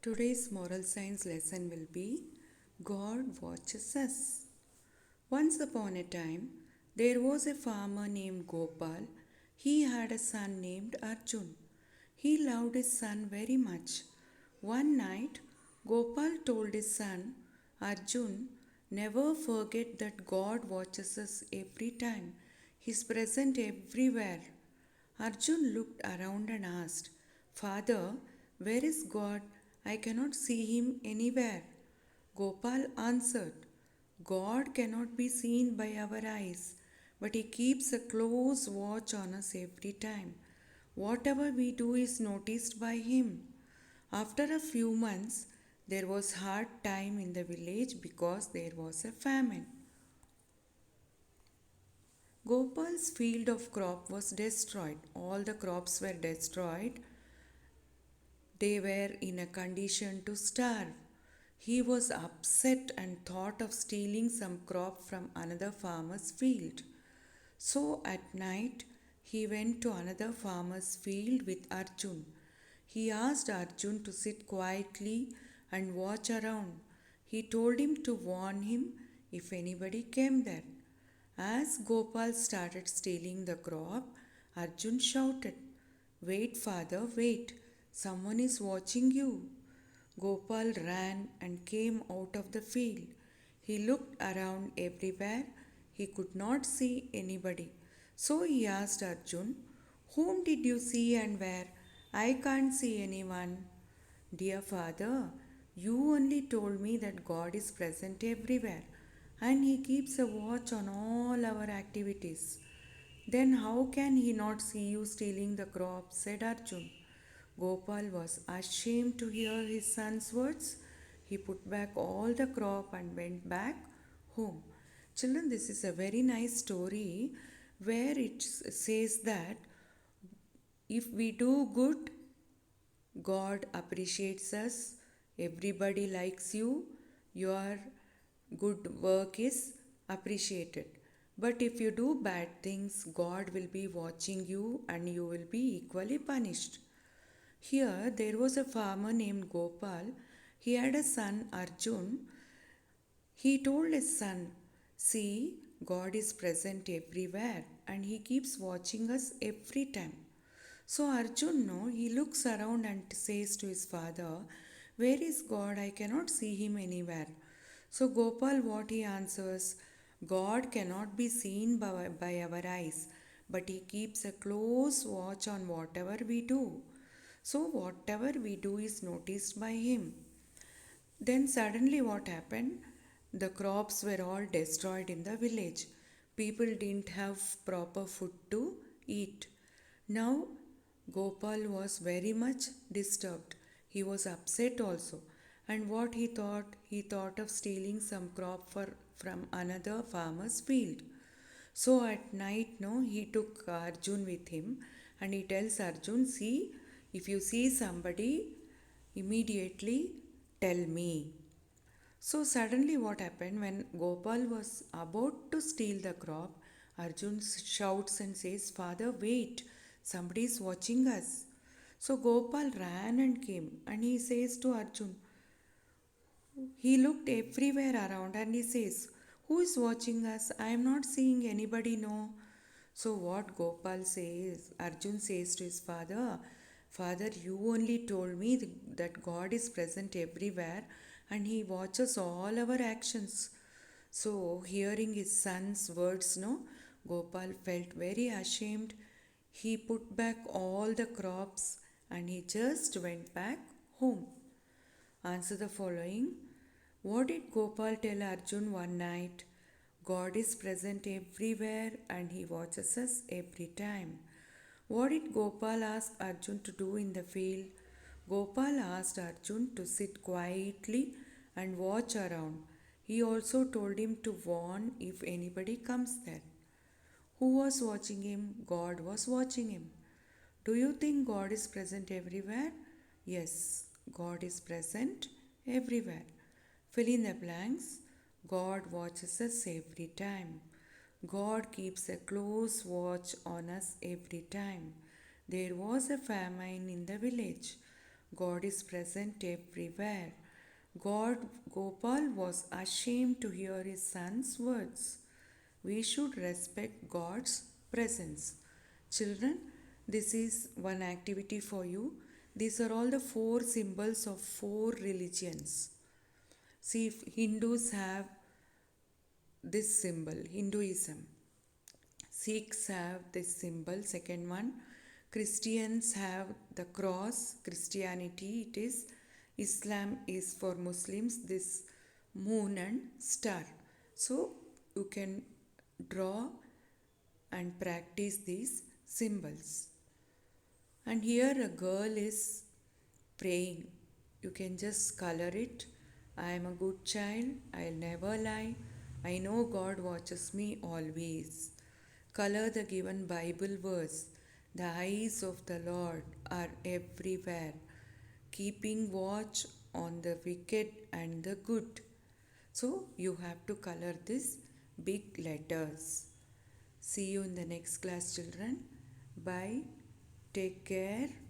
Today's moral science lesson will be God watches us. Once upon a time, there was a farmer named Gopal. He had a son named Arjun. He loved his son very much. One night, Gopal told his son, Arjun, never forget that God watches us every time. He's present everywhere. Arjun looked around and asked, Father, where is God? I cannot see him anywhere. Gopal answered, God cannot be seen by our eyes, but he keeps a close watch on us every time. Whatever we do is noticed by him. After a few months, there was hard time in the village because there was a famine. Gopal's field of crop was destroyed. All the crops were destroyed. They were in a condition to starve. He was upset and thought of stealing some crop from another farmer's field. So at night, he went to another farmer's field with Arjun. He asked Arjun to sit quietly and watch around. He told him to warn him if anybody came there. As Gopal started stealing the crop, Arjun shouted, Wait, father, wait. Someone is watching you. Gopal ran and came out of the field. He looked around everywhere. He could not see anybody. So he asked Arjun, Whom did you see and where? I can't see anyone. Dear father, you only told me that God is present everywhere and he keeps a watch on all our activities. Then how can he not see you stealing the crop? Said Arjun. Gopal was ashamed to hear his son's words. He put back all the crop and went back home. Children, this is a very nice story where it says that if we do good, God appreciates us, everybody likes you, your good work is appreciated. But if you do bad things, God will be watching you and you will be equally punished. Here, there was a farmer named Gopal. He had a son, Arjun. He told his son, See, God is present everywhere and he keeps watching us every time. So Arjun, no, he looks around and says to his father, Where is God? I cannot see him anywhere. So Gopal, what he answers, God cannot be seen by our eyes, but he keeps a close watch on whatever we do. So whatever we do is noticed by him. Then suddenly what happened? The crops were all destroyed in the village. People didn't have proper food to eat. Now Gopal was very much disturbed. He was upset also. And what he thought? He thought of stealing some crop from another farmer's field. So at night, no, he took Arjun with him and he tells Arjun, see, if you see somebody, immediately tell me. So suddenly, what happened when Gopal was about to steal the crop? Arjun shouts and says, Father, wait, somebody is watching us. So Gopal ran and came and he says to Arjun, he looked everywhere around and he says, Who is watching us? I am not seeing anybody, no. So what Gopal says, Arjun says to his father, Father, you only told me that God is present everywhere and he watches all our actions. So hearing his son's words, no, Gopal felt very ashamed. He put back all the crops and he just went back home. Answer the following. What did Gopal tell Arjun one night? God is present everywhere and he watches us every time. What did Gopal ask Arjun to do in the field? Gopal asked Arjun to sit quietly and watch around. He also told him to warn if anybody comes there. Who was watching him? God was watching him. Do you think God is present everywhere? Yes, God is present everywhere. Fill in the blanks. God watches us every time. God keeps a close watch on us every time. There was a famine in the village. God is present everywhere. God Gopal was ashamed to hear his son's words. We should respect God's presence. Children, this is one activity for you. These are all the four symbols of four religions. See, if Hindus have this symbol, Hinduism. Sikhs have this symbol, second one. Christians have the cross, Christianity it is. Islam is for Muslims, this moon and star. So you can draw and practice these symbols. And here a girl is praying. You can just color it. I am a good child. I'll never lie. I know God watches me always. Color the given Bible verse. The eyes of the Lord are everywhere, keeping watch on the wicked and the good. So you have to color this big letters. See you in the next class, children. Bye. Take care.